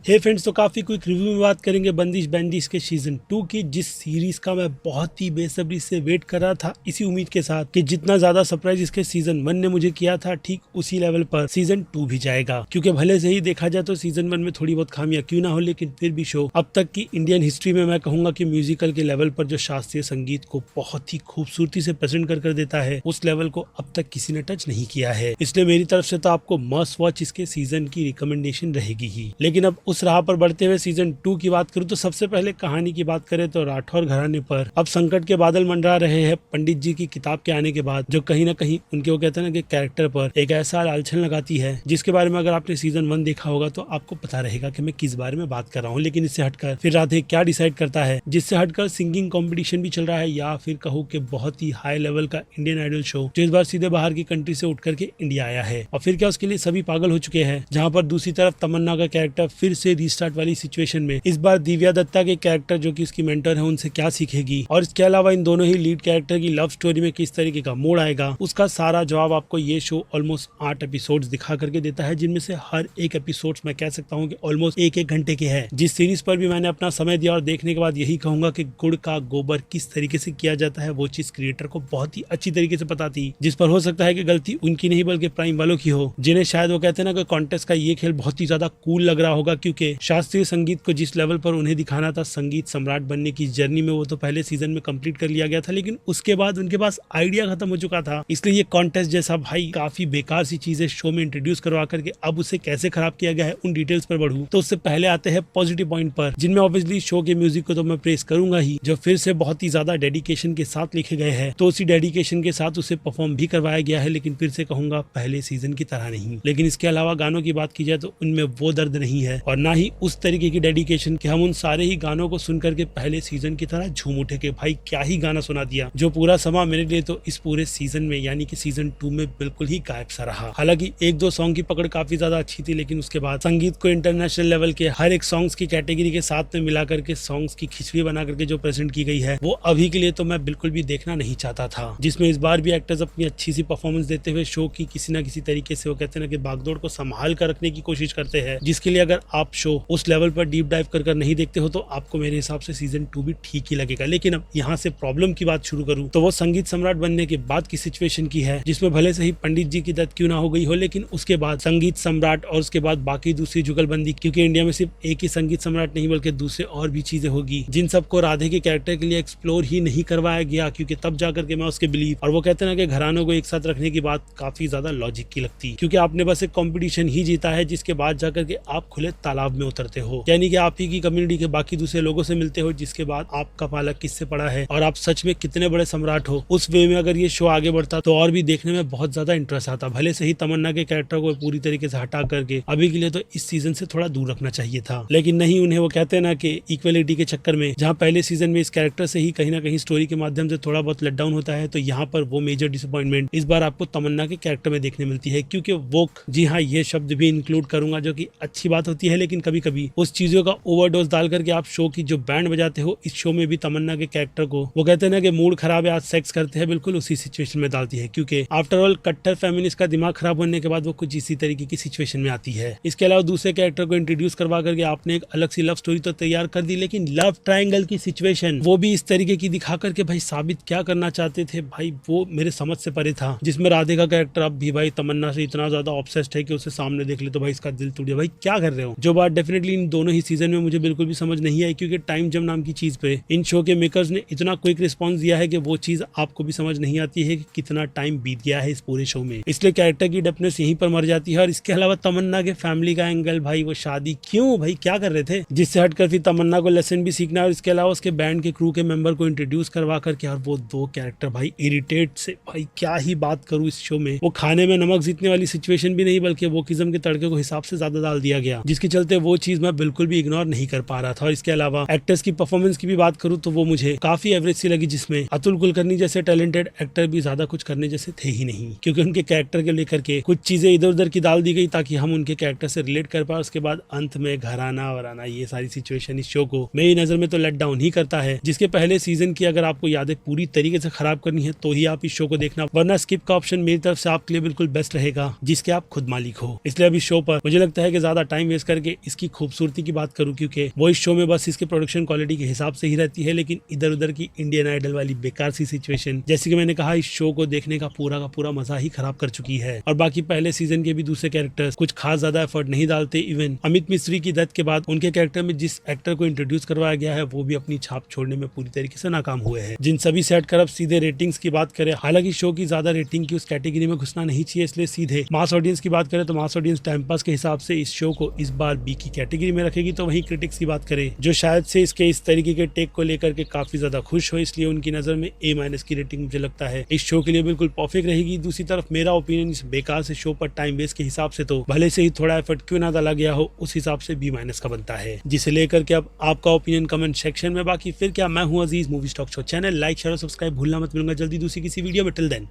हे friends, तो काफी quick review में बात करेंगे बंदिश बैंडिश के सीजन 2 की, जिस सीरीज का मैं बहुत ही बेसब्री से वेट कर रहा था, इसी उम्मीद के साथ कि जितना ज्यादा सरप्राइज इसके सीजन 1 ने मुझे किया था, ठीक उसी लेवल पर सीजन 2 भी जाएगा। क्योंकि भले से ही देखा जाए तो सीजन 1 में थोड़ी बहुत खामियां क्यों ना हो, लेकिन फिर भी शो अब तक की इंडियन हिस्ट्री में मैं कहूंगा कि म्यूजिकल के लेवल पर जो शास्त्रीय संगीत को बहुत ही खूबसूरती से प्रेजेंट कर देता है, उस लेवल को अब तक किसी ने टच नहीं किया है। इसलिए मेरी तरफ से तो आपको मस्ट वॉच इसके सीजन की रिकमेंडेशन रहेगी ही। लेकिन अब उस राह पर बढ़ते हुए सीजन 2 की बात करूं तो सबसे पहले कहानी की बात करें तो राठौर घराने पर अब संकट के बादल मंडरा रहे हैं पंडित जी की किताब के आने के बाद, जो कहीं ना कहीं उनके वो कहते हैं ना कि कैरेक्टर पर एक ऐसा लालछन लगाती है, जिसके बारे में अगर आपने सीजन 1 देखा होगा तो आपको पता रहेगा कि मैं किस बारे में बात कर रहा हूँ। लेकिन इससे हटकर फिर राधे क्या डिसाइड करता है, जिससे हटकर सिंगिंग कॉम्पिटिशन भी चल रहा है, या फिर कहूँ कि बहुत ही हाई लेवल का इंडियन आइडल शो जो इस बार सीधे बाहर की कंट्री से उठ करके इंडिया आया है। और फिर क्या उसके लिए सभी पागल हो चुके हैं, जहाँ पर दूसरी तरफ तमन्ना का कैरेक्टर फिर से रीस्टार्ट वाली सिचुएशन में इस बार दिव्या दत्ता के कैरेक्टर जो कि उसकी मेंटर है उनसे क्या सीखेगी, और इसके अलावा इन दोनों ही लीड कैरेक्टर की लव स्टोरी में किस तरीके का मोड़ आएगा, उसका सारा जवाब आपको ये शो ऑलमोस्ट 8 एपिसोड्स दिखा करके देता है, जिनमें से हर एक एपिसोड मैं कह सकता हूँ कि ऑलमोस्ट एक घंटे के है। जिस सीरीज पर भी मैंने अपना समय दिया और देखने के बाद यही कहूंगा कि गुड़ का गोबर किस तरीके से किया जाता है, वो चीज क्रिएटर को बहुत ही अच्छी तरीके से पता थी, जिस पर हो सकता है कि गलती उनकी नहीं बल्कि प्राइम वालों की हो, जिन्हें शायद वो कहते हैं ना कि कॉन्टेस्ट का ये खेल बहुत ही ज्यादा कूल लग रहा होगा, क्योंकि शास्त्रीय संगीत को जिस लेवल पर उन्हें दिखाना था संगीत सम्राट बनने की जर्नी में, वो तो पहले सीजन में कंप्लीट कर लिया गया था, लेकिन उसके बाद उनके पास आइडिया खत्म हो चुका था। इसलिए ये कॉन्टेस्ट जैसा भाई काफी बेकार सी चीजें शो में इंट्रोड्यूस करवा करके अब उसे कैसे खराब किया गया है, उन डिटेल्स पर बढ़ूं तो उससे पहले आते हैं पॉजिटिव पॉइंट पर, जिनमें ऑब्वियसली शो के म्यूजिक को तो मैं प्रेस करूंगा ही, जो फिर से बहुत ही ज्यादा डेडिकेशन के साथ लिखे गए हैं, तो उसी डेडिकेशन के साथ उसे परफॉर्म भी करवाया गया है, लेकिन फिर से कहूंगा पहले सीजन की तरह नहीं। लेकिन इसके अलावा गानों की बात की जाए तो उनमें वो दर्द नहीं है, और ना ही उस तरीके की डेडिकेशन कि हम उन सारे ही गानों को सुन करके पहले सीजन की तरह झूम उठे कि भाई क्या ही गाना सुना दिया, जो पूरा समा मेरे लिए तो इस पूरे सीजन में यानी कि सीजन 2 में बिल्कुल ही गायब सा रहा। हालांकि एक दो सॉन्ग की पकड़ काफी ज्यादा अच्छी थी, लेकिन उसके बाद संगीत को इंटरनेशनल लेवल के हर एक सॉन्ग्स की कैटेगरी के साथ में मिला करके सॉन्ग्स की खिचड़ी बना करके जो प्रेजेंट की गई है, वो अभी के लिए तो मैं बिल्कुल भी देखना नहीं चाहता था, जिसमें इस बार भी एक्टर्स अपनी अच्छी सी परफॉर्मेंस देते हुए शो की किसी न किसी तरीके से वो कहते हैं ना कि बागदौड़ को संभाल कर रखने की कोशिश करते हैं, जिसके लिए अगर आप शो उस लेवल पर डीप डाइव कर नहीं देखते हो तो आपको मेरे हिसाब से सीजन 2 भी ठीक ही लगेगा। लेकिन अब यहाँ से प्रॉब्लम की बात शुरू करूँ तो वो संगीत सम्राट बनने के बाद की सिचुएशन की है, जिसमें भले से ही पंडित जी की डेथ क्यों ना हो गई हो, लेकिन उसके बाद संगीत सम्राट और उसके बाद बाकी दूसरी जुगलबंदी, क्योंकि इंडिया में सिर्फ एक ही संगीत सम्राट नहीं बल्कि दूसरे और भी चीजें होगी, जिन सबको राधे के कैरेक्टर के लिए एक्सप्लोर ही नहीं करवाया गया, क्योंकि तब जाकर के मैं उसके बिलीव और वो कहते हैं ना कि घरानों को एक साथ रखने की बात काफी ज्यादा लॉजिक की लगती, क्योंकि आपने बस एक कॉम्पिटिशन ही जीता है, जिसके बाद जाकर के आप खुले तालाब में उतरते हो, यानी कि आप ही की कम्युनिटी के बाकी दूसरे लोगों से मिलते हो, जिसके बाद आपका पालक किससे पड़ा है और आप सच में कितने बड़े सम्राट हो। उस वे में अगर ये शो आगे बढ़ता तो और भी देखने में बहुत ज्यादा इंटरेस्ट आता। भले से ही तमन्ना के कैरेक्टर को पूरी तरीके से हटा करके अभी के लिए तो इस सीजन से थोड़ा दूर रखना चाहिए था, लेकिन नहीं, उन्हें वो कहते हैं ना कि इक्वलिटी के चक्कर में जहाँ पहले सीजन में इस कैरेक्टर से ही कहीं ना कहीं स्टोरी के माध्यम से थोड़ा बहुत लेट डाउन होता है, तो यहाँ पर वो मेजर डिसअपॉइंटमेंट इस बार आपको तमन्ना के कैरेक्टर में देखने मिलती है, क्योंकि वो जी हाँ ये शब्द भी इंक्लूड करूंगा जो कि अच्छी बात होती है, लेकिन कभी कभी उस चीजों का ओवरडोज डाल करके आप शो की जो बैंड बजाते हो, इस शो में भी तमन्ना के कैरेक्टर को वो कहते हैं ना कि मूड खराब है आज सेक्स करते हैं, बिल्कुल उसी सिचुएशन में डालती है, क्योंकि आफ्टर ऑल कट्टर फेमिनिस्ट का दिमाग खराब होने के बाद वो कुछ इसी तरीके की सिचुएशन में आती है। इसके अलावा दूसरे कैरेक्टर को इंट्रोड्यूस करवा करके आपने एक अलग सी लव स्टोरी तो तैयार कर दी, लेकिन लव ट्रायंगल की सिचुएशन वो भी इस तरीके की दिखा करके भाई साबित क्या करना चाहते थे भाई, वो मेरे समझ से परे था, जिसमें राधे का कैरेक्टर अब भी भाई तमन्ना से इतना ज्यादा ऑब्सेस्ड है कि उसे सामने देख ले तो भाई इसका दिल टूट गया। भाई क्या कर रहे हो, जो बात डेफिनेटली इन दोनों ही सीजन में मुझे बिल्कुल भी समझ नहीं आई, क्योंकि टाइम जम नाम की चीज पे इन शो के मेकर्स ने इतना क्विक रिस्पॉन्स दिया है कि वो चीज आपको भी समझ नहीं आती है कि कितना टाइम बीत गया है इस पूरे शो में, इसलिए कैरेक्टर की डेप्थनेस यहीं पर मर जाती है। और इसके अलावा तमन्ना के फैमिली का एंगल, भाई वो शादी क्यों, भाई क्या कर रहे थे, जिससे हटकर फिर तमन्ना को लेसन भी सीखना है, और इसके अलावा उसके बैंड के क्रू के मेंबर को इंट्रोड्यूस करवा करके, और वो दो कैरेक्टर भाई इरिटेट से, भाई क्या ही बात करूं इस शो में, वो खाने में नमक जीतने वाली सिचुएशन भी नहीं बल्कि वो किस्म के तड़के को हिसाब से ज्यादा डाल दिया गया, जिसके चलते वो चीज मैं बिल्कुल भी इग्नोर नहीं कर पा रहा था। और इसके अलावा एक्टर्स की परफॉर्मेंस की भी बात करूं तो वो मुझे काफी एवरेज सी लगी, जिसमें अतुल कुलकर्णी जैसे टैलेंटेड एक्टर भी ज्यादा कुछ करने जैसे थे ही नहीं, क्योंकि उनके कैरेक्टर के लेकर के कुछ चीजें इधर उधर की डाल दी गई ताकि हम उनके कैरेक्टर से रिलेट कर पाए। उसके बाद अंत में घराना वराना ये सारी सिचुएशन इस शो को मेरी नजर में तो लेट डाउन ही करता है, जिसके पहले सीजन की अगर आपको यादें पूरी तरीके से खराब करनी है तो ही आप इस शो को देखना, वरना स्किप का ऑप्शन मेरी तरफ से आपके लिए बिल्कुल बेस्ट रहेगा, जिसके आप खुद मालिक हो। इसलिए अभी शो पर मुझे लगता है कि ज्यादा टाइम वेस्ट करके इसकी खूबसूरती की बात करूं, क्योंकि वो इस शो में बस इसके प्रोडक्शन क्वालिटी के हिसाब से ही रहती है, लेकिन इधर उधर की इंडियन आइडल वाली बेकार सी सिचुएशन, जैसे कि मैंने कहा, इस शो को देखने का पूरा मजा ही खराब कर चुकी है। और बाकी पहले सीजन के भी दूसरे कैरेक्टर्स कुछ खास ज्यादा एफर्ट नहीं डालते। इवन अमित मिस्री की डेथ के बाद उनके कैरेक्टर में जिस एक्टर को इंट्रोड्यूस करवाया गया है वो भी अपनी छाप छोड़ने में पूरी तरीके से नाकाम हुए हैं। जिन सभी सेट कर अब सीधे रेटिंग्स की बात करें, हालांकि शो की ज्यादा रेटिंग की उस कैटेगरी में घुसना नहीं चाहिए, इसलिए सीधे मास ऑडियंस की बात करें तो मास ऑडियंस टाइम पास के हिसाब से इस शो को इस बार बी की कैटेगरी में रखेगी। तो वहीं क्रिटिक्स की बात करें जो शायद से इसके इस तरीके के टेक को लेकर के काफी ज्यादा खुश हो, इसलिए उनकी नजर में A- की रेटिंग मुझे लगता है इस शो के लिए बिल्कुल परफेक्ट रहेगी। दूसरी तरफ मेरा ओपिनियन इस बेकार से शो पर टाइम वेस्ट के हिसाब से तो भले से ही थोड़ा एफर्ट क्यों ना डाला गया हो, उस हिसाब से B- का बनता है, जिसे लेकर के अब आपका ओपिनियन कमेंट सेक्शन में। बाकी फिर क्या, मैं हूं Aziz, movie stock show channel like share और सब्सक्राइब भूलना मत। मिलूंगा जल्दी दूसरी किसी वीडियो में। Till then